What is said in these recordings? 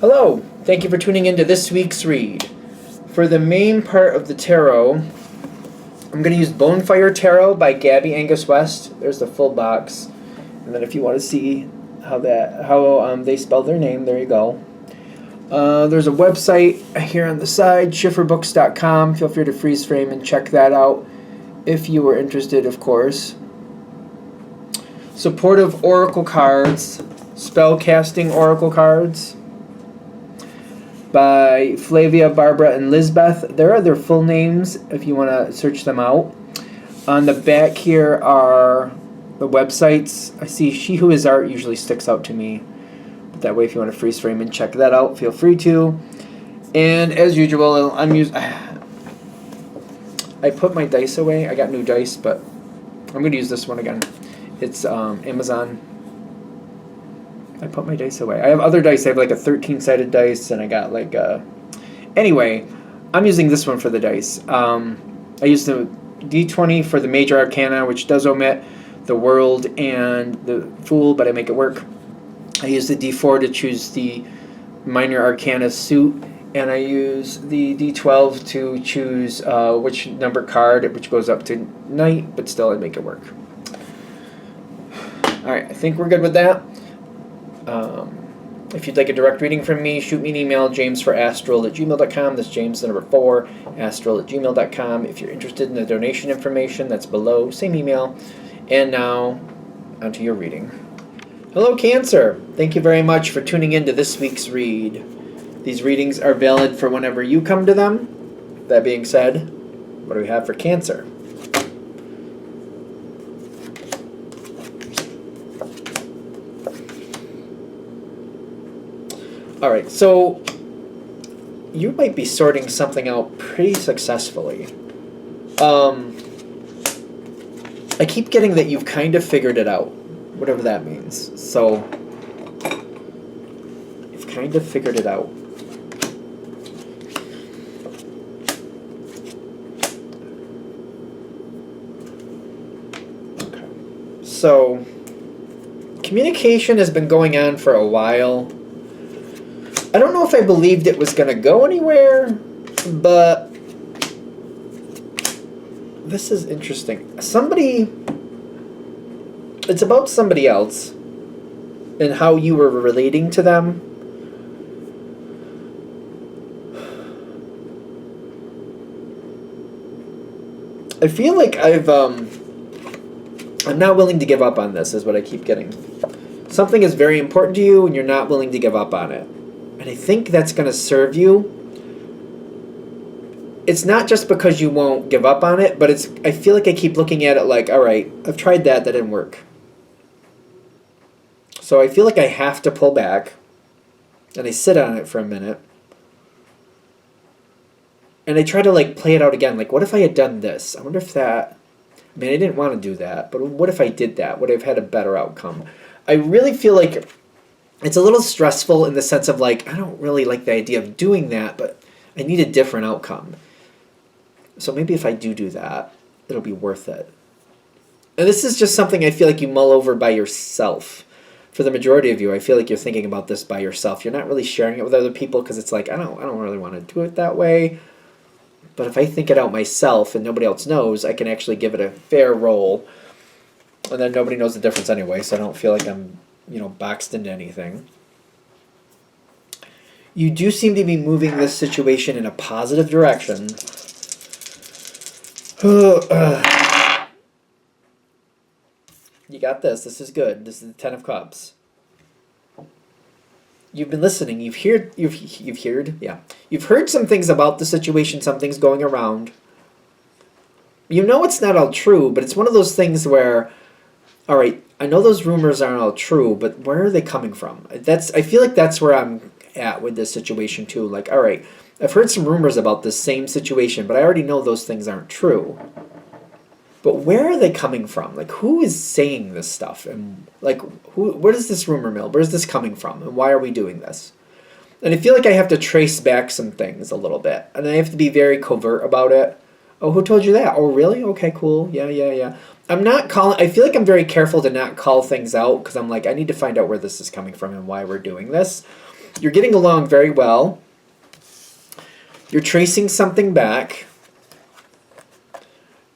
Hello, thank you for tuning in to this week's read. For the main part of the tarot, I'm going to use Bonefire Tarot by Gabby Angus West. There's the full box. And then if you want to see how they spell their name, there you go. There's a website here on the side, schifferbooks.com. Feel free to freeze frame and check that out if you were interested, of course. Supportive Oracle cards, spellcasting Oracle cards by Flavia, Barbara, and Lizbeth. There are their full names if you want to search them out. On the back here are the websites. I see She Who Is Art usually sticks out to me. But that way, if you want to freeze frame and check that out, feel free to. And as usual, I put my dice away. I got new dice, but I'm going to use this one again. It's Amazon. I put my dice away. I have other dice. I have like a 13-sided dice, and I got like a... Anyway, I'm using this one for the dice. I use the D20 for the Major Arcana, which does omit the World and the Fool, but I make it work. I use the D4 to choose the Minor Arcana suit, and I use the D12 to choose which number card, which goes up to Knight, but still I make it work. Alright, I think we're good with that. If you'd like a direct reading from me, shoot me an email, jamesforastral@gmail.com. That's James, the number 4, astral@gmail.com. If you're interested in the donation information, that's below. Same email. And now, onto your reading. Hello, Cancer. Thank you very much for tuning in to this week's read. These readings are valid for whenever you come to them. That being said, what do we have for Cancer? Alright, so you might be sorting something out pretty successfully. I keep getting that you've kind of figured it out, whatever that means. So, you've kind of figured it out. Okay. So, communication has been going on for a while. I don't know if I believed it was going to go anywhere, but this is interesting. It's about somebody else and how you were relating to them. I feel like I'm not willing to give up on this, is what I keep getting. Something is very important to you and you're not willing to give up on it. And I think that's going to serve you. It's not just because you won't give up on it, but I feel like I keep looking at it like, all right, I've tried that didn't work. So I feel like I have to pull back, and I sit on it for a minute, and I try to like play it out again. Like, what if I had done this? I wonder if that... I mean, I didn't want to do that, but what if I did that? Would I have had a better outcome? I really feel like it's a little stressful in the sense of like, I don't really like the idea of doing that, but I need a different outcome. So maybe if I do that, it'll be worth it. And this is just something I feel like you mull over by yourself. For the majority of you, I feel like you're thinking about this by yourself. You're not really sharing it with other people because it's like, I don't really want to do it that way. But if I think it out myself and nobody else knows, I can actually give it a fair roll. And then nobody knows the difference anyway, so I don't feel like I'm boxed into anything. You do seem to be moving this situation in a positive direction. You got this. This is good. This is the Ten of Cups. You've been listening. You've heard some things about the situation, some things going around. You know it's not all true, but it's one of those things where, all right, I know those rumors aren't all true, but where are they coming from? I feel like that's where I'm at with this situation too. Like, all right, I've heard some rumors about this same situation, but I already know those things aren't true. But where are they coming from? Like, who is saying this stuff? And like, where is this rumor mill? Where's this coming from? And why are we doing this? And I feel like I have to trace back some things a little bit. And I have to be very covert about it. Oh, who told you that? Oh, really? Okay, cool. Yeah. I feel like I'm very careful to not call things out because I'm like, I need to find out where this is coming from and why we're doing this. You're getting along very well. You're tracing something back.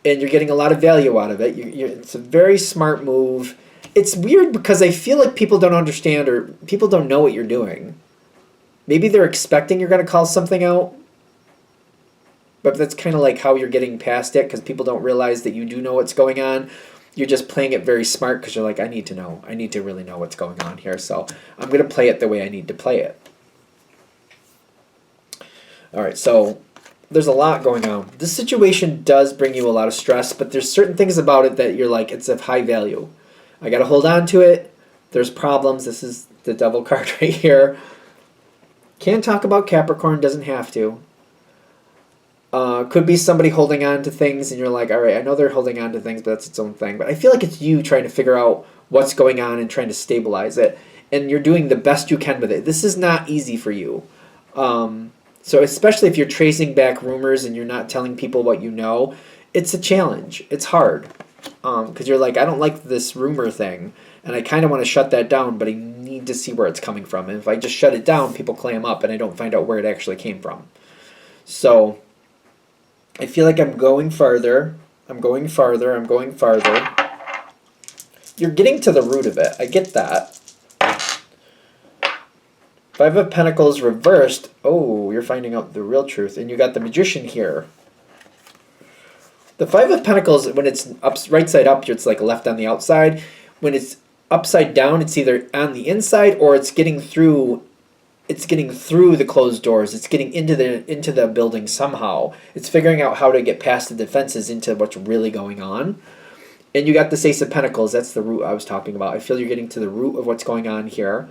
And you're getting a lot of value out of it. It's a very smart move. It's weird because I feel like people don't understand or people don't know what you're doing. Maybe they're expecting you're going to call something out. But that's kind of like how you're getting past it because people don't realize that you do know what's going on. You're just playing it very smart because you're like, I need to know. I need to really know what's going on here. So I'm going to play it the way I need to play it. All right, so there's a lot going on. This situation does bring you a lot of stress, but there's certain things about it that you're like, it's of high value. I got to hold on to it. There's problems. This is the devil card right here. Can talk about Capricorn, doesn't have to. Could be somebody holding on to things and you're like, all right, I know they're holding on to things, but that's its own thing. But I feel like it's you trying to figure out what's going on and trying to stabilize it. And you're doing the best you can with it. This is not easy for you. So especially if you're tracing back rumors and you're not telling people what you know, it's a challenge. It's hard. Because you're like, I don't like this rumor thing. And I kind of want to shut that down, but I need to see where it's coming from. And if I just shut it down, people clam up and I don't find out where it actually came from. So I feel like I'm going farther. I'm going farther. I'm going farther. You're getting to the root of it. I get that. Five of Pentacles reversed. Oh, you're finding out the real truth. And you got the Magician here. The Five of Pentacles, when it's right side up, it's like left on the outside. When it's upside down, it's either on the inside or it's getting through. It's getting through the closed doors. It's getting into the building somehow. It's figuring out how to get past the defenses into what's really going on. And you got the Ace of Pentacles. That's the root I was talking about. I feel you're getting to the root of what's going on here.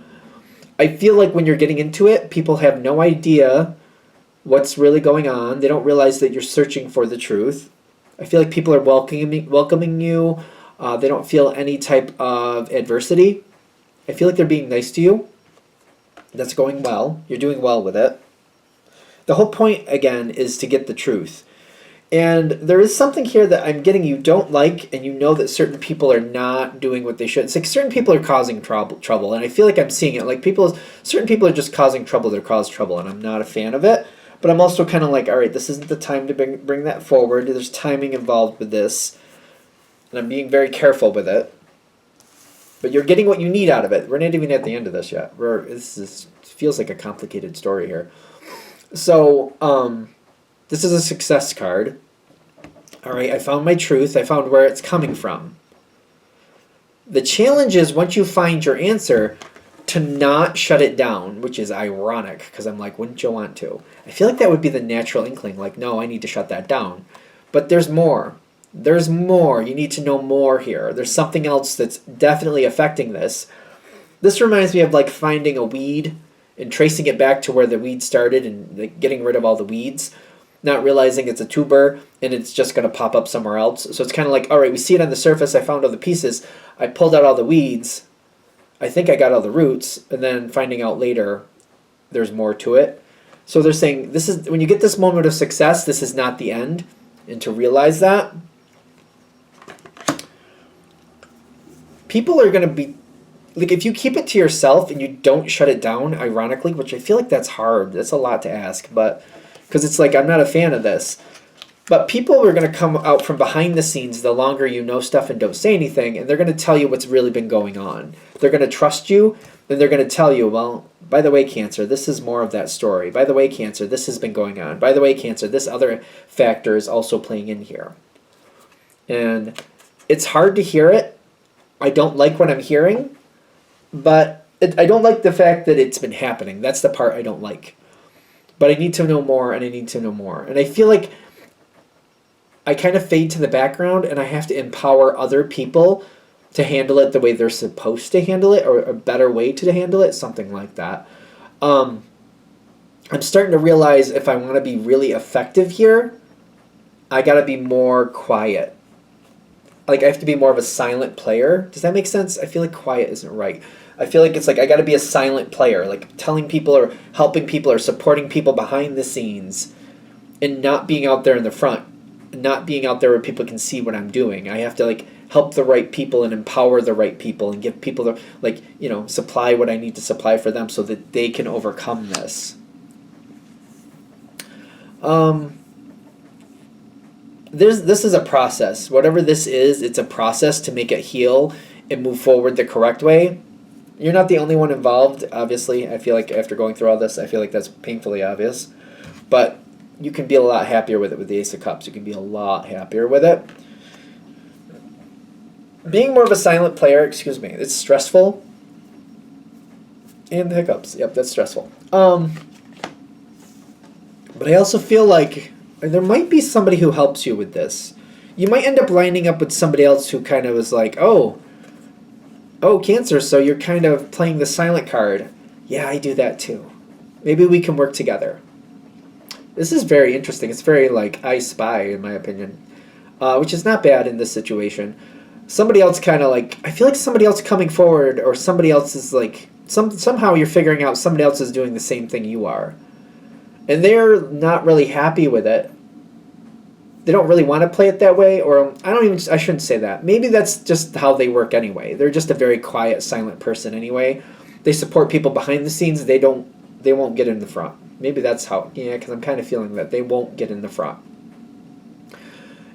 I feel like when you're getting into it, people have no idea what's really going on. They don't realize that you're searching for the truth. I feel like people are welcoming you. They don't feel any type of adversity. I feel like they're being nice to you. That's going well. You're doing well with it. The whole point, again, is to get the truth. And there is something here that I'm getting you don't like, and you know that certain people are not doing what they should. It's like certain people are causing trouble, and I feel like I'm seeing it. Like certain people are just causing trouble to cause trouble, and I'm not a fan of it. But I'm also kind of like, all right, this isn't the time to bring that forward. There's timing involved with this, and I'm being very careful with it. But you're getting what you need out of it. We're not even at the end of this yet. This feels like a complicated story here. So, this is a success card. All right, I found my truth. I found where it's coming from. The challenge is once you find your answer, to not shut it down, which is ironic because I'm like, wouldn't you want to? I feel like that would be the natural inkling. Like, no, I need to shut that down. But there's more. There's more. You need to know more here. There's something else that's definitely affecting this. This reminds me of like finding a weed and tracing it back to where the weed started and like getting rid of all the weeds, not realizing it's a tuber and it's just going to pop up somewhere else. So it's kind of like, all right, we see it on the surface. I found all the pieces. I pulled out all the weeds. I think I got all the roots. And then finding out later there's more to it. So they're saying this is when you get this moment of success, this is not the end. And to realize that, people are going to be, like if you keep it to yourself and you don't shut it down, ironically, which I feel like that's hard. That's a lot to ask, but because it's like, I'm not a fan of this. But people are going to come out from behind the scenes the longer you know stuff and don't say anything, and they're going to tell you what's really been going on. They're going to trust you, and they're going to tell you, well, by the way, Cancer, this is more of that story. By the way, Cancer, this has been going on. By the way, Cancer, this other factor is also playing in here. And it's hard to hear it. I don't like what I'm hearing, but I don't like the fact that it's been happening. That's the part I don't like. But I need to know more, and I need to know more. And I feel like I kind of fade to the background, and I have to empower other people to handle it the way they're supposed to handle it, or a better way to handle it, something like that. I'm starting to realize if I want to be really effective here, I got to be more quiet. Like, I have to be more of a silent player. Does that make sense? I feel like quiet isn't right. I feel like it's like I got to be a silent player, like telling people or helping people or supporting people behind the scenes and not being out there in the front, not being out there where people can see what I'm doing. I have to like help the right people and empower the right people and give people the, like, supply what I need to supply for them so that they can overcome this. This is a process. Whatever this is, it's a process to make it heal and move forward the correct way. You're not the only one involved, obviously. I feel like after going through all this, I feel like that's painfully obvious. But you can be a lot happier with it with the Ace of Cups. You can be a lot happier with it. Being more of a silent player, it's stressful. And the hiccups. Yep, that's stressful. But I also feel like there might be somebody who helps you with this. You might end up lining up with somebody else who kind of is like, oh, Cancer, so you're kind of playing the silent card. Yeah, I do that too. Maybe we can work together. This is very interesting. It's very like I Spy, in my opinion, which is not bad in this situation. Somebody else kind of like, I feel like somebody else coming forward, or somebody else is like, somehow you're figuring out somebody else is doing the same thing you are. And they're not really happy with it. They don't really want to play it that way, or I shouldn't say that. Maybe that's just how they work anyway. They're just a very quiet, silent person anyway. They support people behind the scenes. They won't get in the front. Maybe that's how, because I'm kind of feeling that they won't get in the front.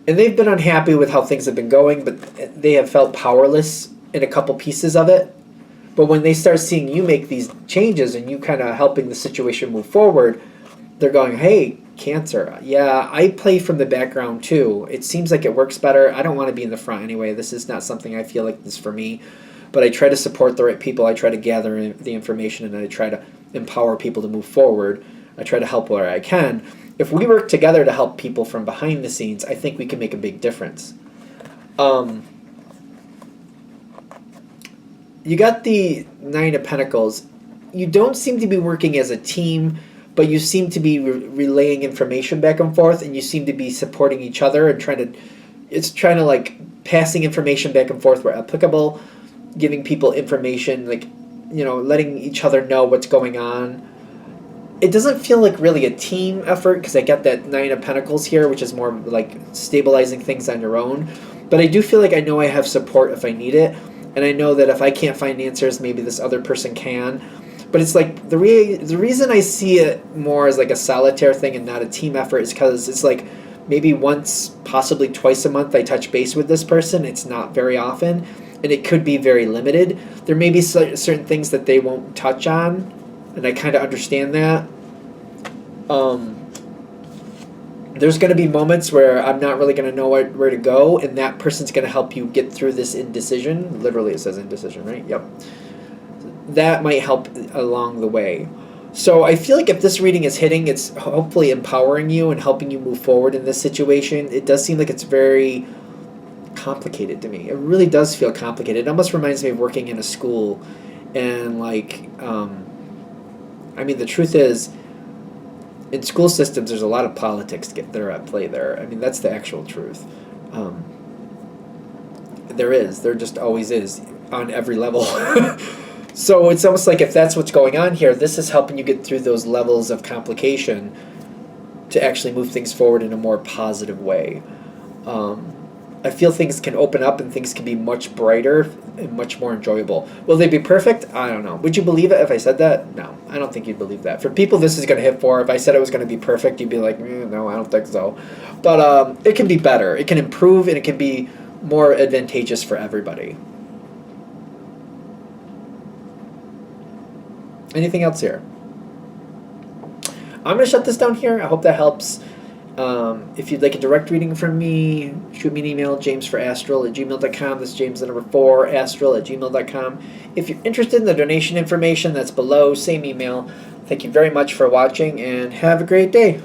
And they've been unhappy with how things have been going, but they have felt powerless in a couple pieces of it. But when they start seeing you make these changes and you kind of helping the situation move forward, they're going, hey, Cancer, yeah, I play from the background too. It seems like it works better. I don't want to be in the front anyway. This is not something I feel like this for me. But I try to support the right people. I try to gather the information, and I try to empower people to move forward. I try to help where I can. If we work together to help people from behind the scenes, I think we can make a big difference. You got the Nine of Pentacles. You don't seem to be working as a team, but you seem to be relaying information back and forth, and you seem to be supporting each other and trying to like passing information back and forth where applicable, giving people information, like, letting each other know what's going on. It doesn't feel like really a team effort, because I get that Nine of Pentacles here, which is more like stabilizing things on your own. But I do feel like I know I have support if I need it, and I know that if I can't find answers, maybe this other person can. But it's like the reason I see it more as like a solitaire thing and not a team effort is because it's like maybe once, possibly twice a month I touch base with this person. It's not very often, and it could be very limited. There may be certain things that they won't touch on, and I kind of understand that. There's going to be moments where I'm not really going to know where to go, and that person's going to help you get through this indecision. Literally it says indecision, right? Yep. That might help along the way. So I feel like if this reading is hitting, it's hopefully empowering you and helping you move forward in this situation. It does seem like it's very complicated to me. It really does feel complicated. It almost reminds me of working in a school, and like, the truth is, in school systems, there's a lot of politics that are at play there. I mean, that's the actual truth. There just always is on every level. So it's almost like if that's what's going on here, this is helping you get through those levels of complication to actually move things forward in a more positive way. I feel things can open up and things can be much brighter and much more enjoyable. Will they be perfect? I don't know. Would you believe it if I said that? No, I don't think you'd believe that. For people this is going to hit for, if I said it was going to be perfect, you'd be like, no, I don't think so. But it can be better. It can improve, and it can be more advantageous for everybody. Anything else here? I'm going to shut this down here. I hope that helps. If you'd like a direct reading from me, shoot me an email, jamesforastral@gmail.com. That's James the number 4, astral@gmail.com. If you're interested in the donation information, that's below, same email. Thank you very much for watching, and have a great day.